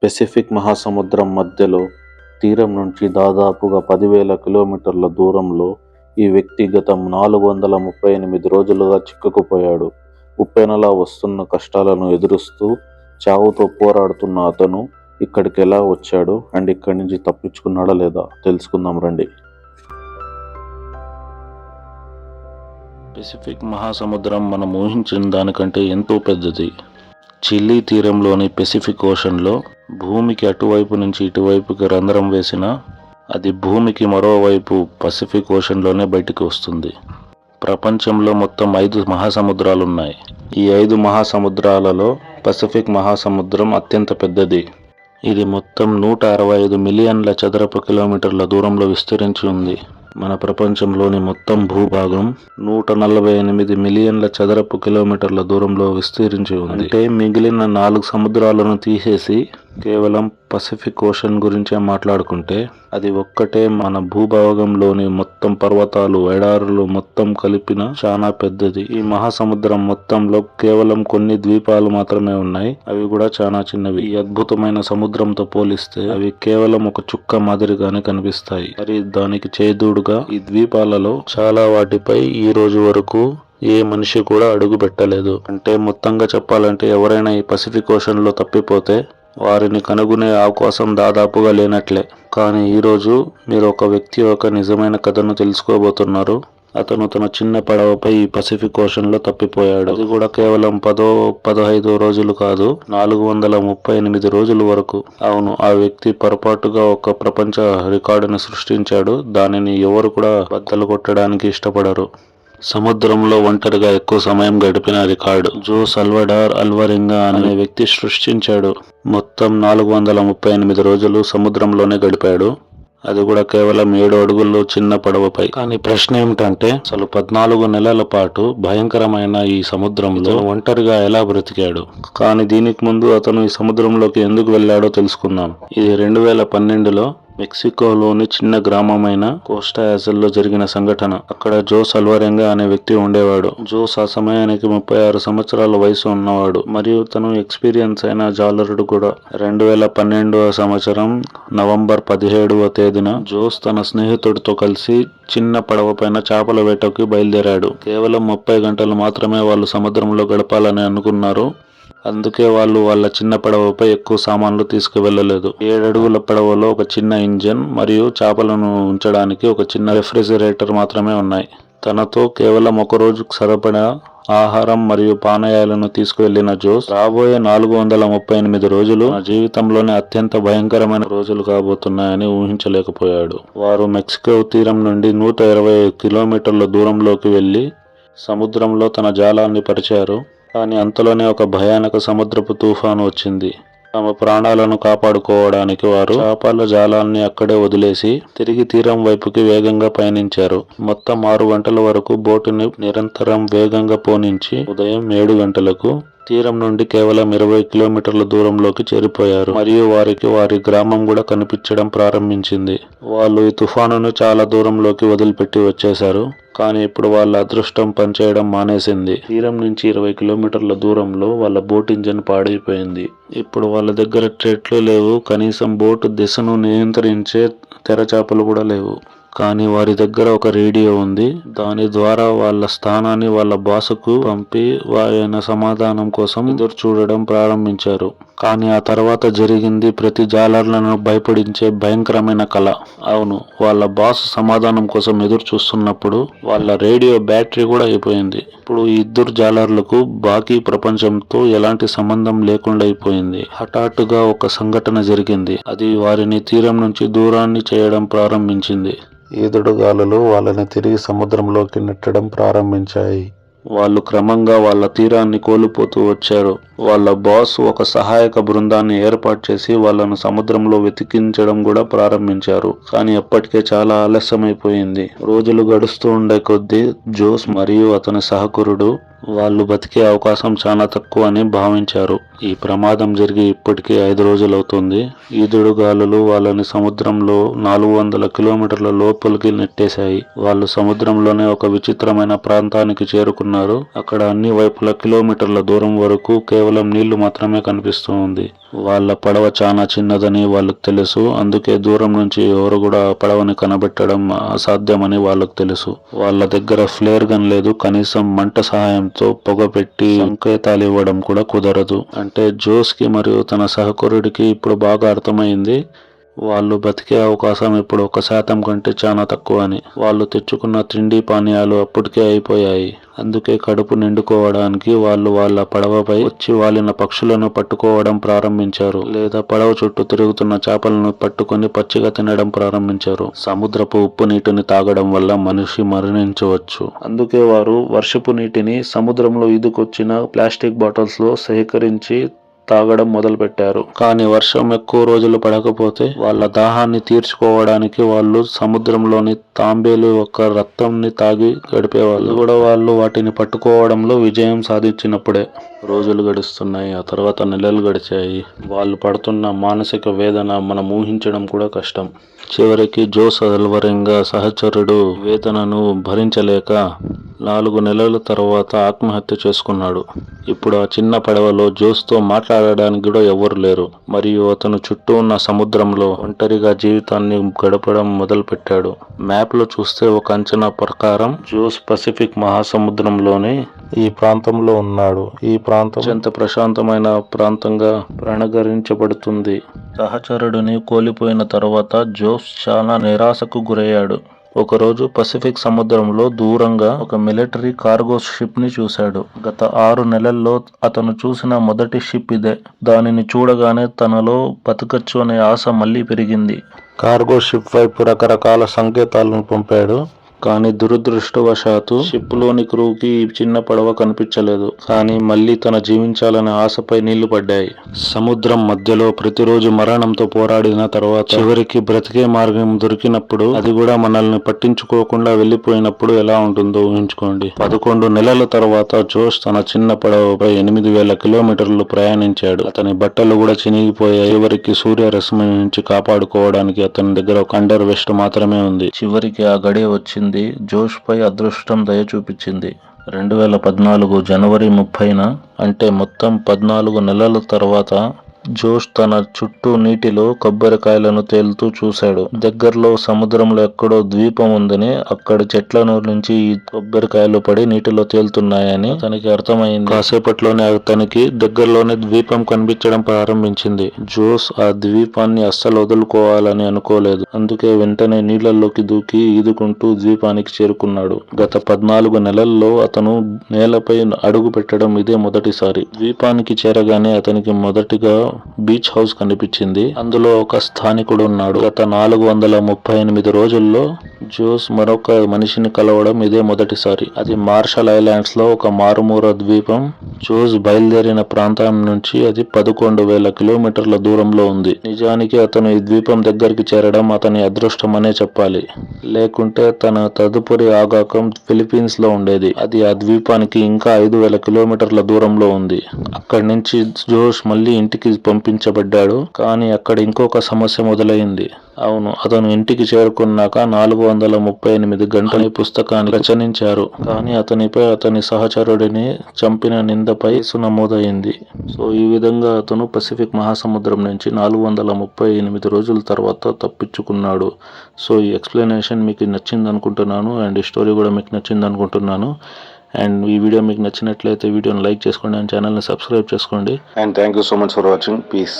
Pacific మహాసముద్రం మధ్యలో తీరం నుంచి దాదాపుగా 10,000 కిలోమీటర్ల దూరంలో ఈ వ్యక్తి గత 438 రోజులుగా చిక్కుకుపోయాడు. ఉప్పెనలా వస్తున్న కష్టాలను ఎదురుస్తూ చావుతో పోరాడుతున్న అతను ఇక్కడికి ఎలా వచ్చాడు అండ్ ఇక్కడి నుంచి తప్పించుకున్నాడా లేదా తెలుసుకుందాం రండి. పెసిఫిక్ మహాసముద్రం మనం ఊహించిన దానికంటే ఎంతో పెద్దది. చిలీ తీరంలోని పెసిఫిక్ ఓషన్లో భూమికి అటువైపు నుంచి ఇటువైపుకి రంధ్రం వేసినా అది భూమికి మరోవైపు పసిఫిక్ ఓషన్లోనే బయటికి వస్తుంది. ప్రపంచంలో మొత్తం 5 మహాసముద్రాలున్నాయి. ఈ 5 మహాసముద్రాలలో పసిఫిక్ మహాసముద్రం అత్యంత పెద్దది. ఇది మొత్తం 165 మిలియన్ల చదరపు కిలోమీటర్ల దూరంలో విస్తరించి ఉంది. మన ప్రపంచంలోని మొత్తం భూభాగం 148 మిలియన్ల చదరపు కిలోమీటర్ల దూరంలో విస్తరించి ఉంది. అంటే మిగిలిన 4 సముద్రాలను తీసేసి కేవలం పసిఫిక్ ఓషన్ గురించే మాట్లాడుకుంటే అది ఒక్కటే మన భూభాగంలోని మొత్తం పర్వతాలు, ఎడారులు మొత్తం కలిపిన చాలా పెద్దది. ఈ మహాసముద్రం మొత్తంలో కేవలం కొన్ని ద్వీపాలు మాత్రమే ఉన్నాయి. అవి కూడా చాలా చిన్నవి. ఈ అద్భుతమైన సముద్రంతో పోలిస్తే అవి కేవలం ఒక చుక్క మాదిరిగానే కనిపిస్తాయి. మరి దానికి చేదోడుగా ఈ ద్వీపాలలో చాలా వాటిపై ఈ రోజు వరకు ఏ మనిషి కూడా అడుగు పెట్టలేదు. అంటే మొత్తంగా చెప్పాలంటే ఎవరైనా ఈ పసిఫిక్ ఓషన్ లో తప్పిపోతే వారిని కనుగొనే అవకాశం దాదాపుగా లేనట్లే. కానీ ఈరోజు మీరు ఒక వ్యక్తి యొక్క నిజమైన కథను తెలుసుకోబోతున్నారు. అతను తన చిన్న పడవపై ఈ పసిఫిక్ ఓషన్ లో తప్పిపోయాడు. అది కూడా కేవలం 15 రోజులు కాదు, 438 రోజుల వరకు. అవును, ఆ వ్యక్తి పొరపాటుగా ఒక ప్రపంచ రికార్డును సృష్టించాడు. దానిని ఎవరు కూడా బద్దలు కొట్టడానికి ఇష్టపడరు. సముద్రంలో ఒంటరిగా ఎక్కువ సమయం గడిపిన రికార్డు జో సల్వడార్ అల్వరింగా అనే వ్యక్తి సృష్టించాడు. మొత్తం 438 రోజులు సముద్రంలోనే గడిపాడు. అది కూడా కేవలం 7 అడుగుల్లో చిన్న పడవపై. కానీ ప్రశ్న ఏమిటంటే అసలు 14 నెలల పాటు భయంకరమైన ఈ సముద్రంలో ఒంటరిగా ఎలా బ్రతికాడు? కానీ దీనికి ముందు అతను ఈ సముద్రంలోకి ఎందుకు వెళ్ళాడో తెలుసుకుందాం. ఇది 2012లో మెక్సికోలోని చిన్న గ్రామమైన కోస్టా యాజల్లో జరిగిన సంఘటన. అక్కడ జోస్ అల్వరెంగా అనే వ్యక్తి ఉండేవాడు. జోస్ ఆ సమయానికి 36 సంవత్సరాల వయసు ఉన్నవాడు మరియు తను ఎక్స్పీరియన్స్ అయిన జాలరుడు కూడా. 2012వ సంవత్సరం నవంబర్ 17వ తేదీన జోస్ తన స్నేహితుడితో కలిసి చిన్న పడవ పైన చేపల వేటకు బయలుదేరాడు. కేవలం 30 గంటలు మాత్రమే వాళ్ళు సముద్రంలో గడపాలని అనుకున్నారు. అందుకే వాళ్ళు వాళ్ళ చిన్న పడవపై ఎక్కువ సామాన్లు తీసుకువెళ్ళలేదు. 7 అడుగుల పడవలో ఒక చిన్న ఇంజన్ మరియు చేపలను ఉంచడానికి ఒక చిన్న రెఫ్రిజిరేటర్ మాత్రమే ఉన్నాయి. తనతో కేవలం ఒక రోజుకు సరిపడా ఆహారం మరియు పానీయాలను తీసుకువెళ్లిన జోస్ రాబోయే 438 రోజులు నా జీవితంలోనే అత్యంత భయంకరమైన రోజులు కాబోతున్నాయని ఊహించలేకపోయాడు. వారు మెక్సికో తీరం నుండి 120 కిలోమీటర్ల దూరంలోకి వెళ్లి సముద్రంలో తన జాలాన్ని పరిచారు. కానీ అంతలోనే ఒక భయానక సముద్రపు తుఫాను వచ్చింది. తమ ప్రాణాలను కాపాడుకోవడానికి వారు చేపల జాలాన్ని అక్కడే వదిలేసి తిరిగి తీరం వైపుకి వేగంగా పయనించారు. మొత్తం 6 గంటల వరకు బోటుని నిరంతరం వేగంగా పోనించి ఉదయం 7 గంటలకు తీరం నుండి కేవలం 20 కిలోమీటర్ల దూరంలోకి చేరిపోయారు. మరియు వారికి వారి గ్రామం కూడా కనిపించడం ప్రారంభించింది. వాళ్ళు ఈ తుఫానును చాలా దూరంలోకి వదిలిపెట్టి వచ్చేశారు. కానీ ఇప్పుడు వాళ్ళ అదృష్టం పనిచేయడం మానేసింది. తీరం నుంచి 20 కిలోమీటర్ల దూరంలో వాళ్ళ బోట్ ఇంజన్ పాడైపోయింది. ఇప్పుడు వాళ్ళ దగ్గర ట్రెట్లు లేవు, కనీసం బోటు దిశను నియంత్రించే తెరచాపలు కూడా లేవు. కానీ వారి దగ్గర ఒక రేడియో ఉంది. దాని ద్వారా వాళ్ళ స్థానాన్ని వాళ్ళ బాసుకు పంపి ఆయన సమాధానం కోసం ఎదురు చూడడం ప్రారంభించారు. కానీ ఆ తర్వాత జరిగింది ప్రతి జాలర్లను భయపడించే భయంకరమైన కళ. అవును, వాళ్ళ బాస్ సమాధానం కోసం ఎదురు చూస్తున్నప్పుడు వాళ్ళ రేడియో బ్యాటరీ కూడా అయిపోయింది. ఇప్పుడు ఈ 2 జాలర్లకు బాకీ ప్రపంచంతో ఎలాంటి సంబంధం లేకుండా అయిపోయింది. హఠాత్తుగా ఒక సంఘటన జరిగింది. అది వారిని తీరం నుంచి దూరాన్ని చేయడం ప్రారంభించింది. ఈదుడుగాలులు వాళ్ళని తిరిగి సముద్రంలోకి నెట్టడం ప్రారంభించాయి. వాళ్ళు క్రమంగా వాళ్ళ తీరాన్ని కోల్పోతూ వచ్చారు. వాళ్ళ బాస్ ఒక సహాయక బృందాన్ని ఏర్పాటు చేసి వాళ్ళను సముద్రంలో వెతికించడం కూడా ప్రారంభించారు. కానీ అప్పటికే చాలా ఆలస్యమైపోయింది. రోజులు గడుస్తూ ఉండే కొద్దీ జోస్ మరియు అతని సహకురుడు వాళ్ళు బతికే అవకాశం చాలా తక్కువ అని భావించారు. ఈ ప్రమాదం జరిగి ఇప్పటికే 5 రోజులవుతుంది. ఈదుడుగాలులు వాళ్ళని సముద్రంలో 400 కిలోమీటర్ల లోపలికి నెట్టేశాయి. వాళ్ళు సముద్రంలోనే ఒక విచిత్రమైన ప్రాంతానికి చేరుకున్నారు. అక్కడ అన్ని వైపుల కిలోమీటర్ల దూరం వరకు కేవలం నీళ్లు మాత్రమే కనిపిస్తూ ఉంది. వాళ్ళ పడవ చాలా చిన్నదని వాళ్ళకు తెలుసు. అందుకే దూరం నుంచి ఎవరు కూడా పడవని కనబెట్టడం అసాధ్యమని వాళ్ళకు తెలుసు. వాళ్ళ దగ్గర ఫ్లేర్ గన్ లేదు. కనీసం మంట సహాయంతో పొగ పెట్టి సంకేతాలు ఇవ్వడం కూడా కుదరదు. అంటే జోస్ కి మరియు తన సహచరుడికి ఇప్పుడు బాగా అర్థమైంది వాళ్ళు బతికే అవకాశం ఇప్పుడు 1% కంటే చాలా తక్కువ అని. వాళ్ళు తెచ్చుకున్న తిండి పానీయాలు అప్పటికే అయిపోయాయి. అందుకే కడుపు నిండుకోవడానికి వాళ్ళు వాళ్ళ పడవపై వచ్చి వాలిన పక్షులను పట్టుకోవడం ప్రారంభించారు, లేదా పడవ చుట్టూ తిరుగుతున్న చేపలను పట్టుకొని పచ్చిగా తినడం ప్రారంభించారు. సముద్రపు ఉప్పు నీటిని తాగడం వల్ల మనిషి మరణించవచ్చు. అందుకే వారు వర్షపు నీటిని సముద్రంలో ఈదుకొచ్చిన ప్లాస్టిక్ బాటిల్స్ లో సేకరించి తాగడం మొదలుపెట్టారు. కానీ వర్షం ఎక్కువ రోజులు పడకపోతే వాళ్ళ దాహాన్ని తీర్చుకోవడానికి వాళ్ళు సముద్రంలోని తాంబేలు యొక్క రక్తంని తాగి గడిపేవాళ్ళు. కూడా వాళ్ళు వాటిని పట్టుకోవడంలో విజయం సాధించినప్పుడే. రోజులు గడుస్తున్నాయి, ఆ తర్వాత నెలలు గడిచాయి. వాళ్ళు పడుతున్న మానసిక వేదన మనం ఊహించడం కూడా కష్టం. చివరికి జోస్ అల్వరింగా సహచరుడు వేదనను భరించలేక 4 నెలల తర్వాత ఆత్మహత్య చేసుకున్నాడు. ఇప్పుడు ఆ చిన్న పడవలో జోస్తో మాట్లాడడానికి కూడా ఎవరు లేరు, మరియు అతను చుట్టూ ఉన్న సముద్రంలో ఒంటరిగా జీవితాన్ని గడపడం మొదలుపెట్టాడు. మ్యాప్లో చూస్తే ఒక అంచనా ప్రకారం జోస్ పసిఫిక్ మహాసముద్రంలోని ఈ ప్రాంతంలో ఉన్నాడు. ఈ ప్రాంతం అత్యంత ప్రశాంతమైన ప్రాంతంగా ప్రణగరించబడుతుంది. సహచరుడిని కోల్పోయిన తర్వాత జోస్ చాలా నిరాశకు గురయ్యాడు. ఒకరోజు పసిఫిక్ సముద్రంలో దూరంగా ఒక మిలిటరీ కార్గో షిప్ ని చూశాడు. గత 6 నెలల్లో అతను చూసిన మొదటి షిప్ ఇదే. దానిని చూడగానే తనలో బతకచ్చు అనే ఆశ మళ్లీ పెరిగింది. కార్గో షిప్ వైపు రకరకాల సంకేతాలను పంపాడు. కానీ దురదృష్టవశాత్తు షిప్ లోని క్రూకి ఈ చిన్న పడవ కనిపించలేదు. కానీ మళ్ళీ తన జీవించాలనే ఆశపై నీళ్లు పడ్డాయి. సముద్రం మధ్యలో ప్రతిరోజు మరణంతో పోరాడిన తర్వాత చివరికి బ్రతికే మార్గం దొరికినప్పుడు, అది కూడా మనల్ని పట్టించుకోకుండా వెళ్లిపోయినప్పుడు ఎలా ఉంటుందో ఊహించుకోండి. 11 నెలల తర్వాత జోస్ తన చిన్న పడవపై 8000 కిలోమీటర్లు ప్రయాణించాడు. అతని బట్టలు కూడా చినిగిపోయాయి. చివరికి సూర్యరశ్మి నుంచి కాపాడుకోవడానికి అతని దగ్గర ఒక అండర్ వెస్ట్ మాత్రమే ఉంది. చివరికి ఆ గడియ వచ్చింది. జోష్ పై అదృష్టం దయ చూపించింది. 2014 జనవరి 30న, అంటే మొత్తం 14 నెలల తర్వాత జోష్ తన చుట్టూ నీటిలో కొబ్బరికాయలను తేలుతూ చూశాడు. దగ్గరలో సముద్రంలో ఎక్కడో ద్వీపం ఉందని, అక్కడ చెట్ల నుంచి ఈ కొబ్బరికాయలు పడి నీటిలో తేలుతున్నాయని అతనికి అర్థమైంది. కాసేపట్లోనే అతనికి దగ్గరలోనే ద్వీపం కనిపించడం ప్రారంభించింది. జోస్ ఆ ద్వీపాన్ని అస్సలు వదులుకోవాలని అనుకోలేదు. అందుకే వెంటనే నీళ్లలోకి దూకి ఈదుకుంటూ ద్వీపానికి చేరుకున్నాడు. గత 14 నెలల్లో అతను నేలపై అడుగు పెట్టడం ఇదే మొదటిసారి. ద్వీపానికి చేరగానే అతనికి మొదటిగా బీచ్ హౌస్ కనిపించింది. అందులో ఒక స్థానికుడు ఉన్నాడు. గత 438 రోజుల్లో జోస్ మరొక మనిషిని కలవడం ఇదే మొదటిసారి. అది మార్షల్ ఐలాండ్స్ లో ఒక మారుమూల ద్వీపం. జోస్ బయలుదేరిన ప్రాంతం నుంచి అది 11,000 కిలోమీటర్ల దూరంలో ఉంది. నిజానికి అతను ఈ ద్వీపం దగ్గరికి చేరడం అతని అదృష్టమనే చెప్పాలి. లేకుంటే తన తదుపరి ఆగాకం ఫిలిప్పీన్స్ లో ఉండేది. అది ఆ ద్వీపానికి ఇంకా 5,000 కిలోమీటర్ల దూరంలో ఉంది. అక్కడి నుంచి జోస్ మళ్ళీ ఇంటికి పంపించబడ్డాడు. కానీ అక్కడ ఇంకొక సమస్య మొదలైంది. అవును, అతను ఇంటికి చేరుకున్నాక 438 గంటల పుస్తకాన్ని రచనించారు. కానీ అతనిపై అతని సహచరుడిని చంపిన నిందపై కేసు నమోదైంది. సో ఈ విధంగా అతను పసిఫిక్ మహాసముద్రం నుంచి 438 రోజుల తర్వాత తప్పించుకున్నాడు. సో ఈ ఎక్స్ప్లెనేషన్ మీకు నచ్చింది అనుకుంటున్నాను, అండ్ ఈ స్టోరీ కూడా మీకు నచ్చింది అనుకుంటున్నాను. అండ్ ఈ వీడియో మీకు నచ్చినట్లయితే వీడియోని లైక్ చేసుకోండి అండ్ ఛానల్ని సబ్స్క్రైబ్ చేసుకోండి. And thank you so much for watching. Piece.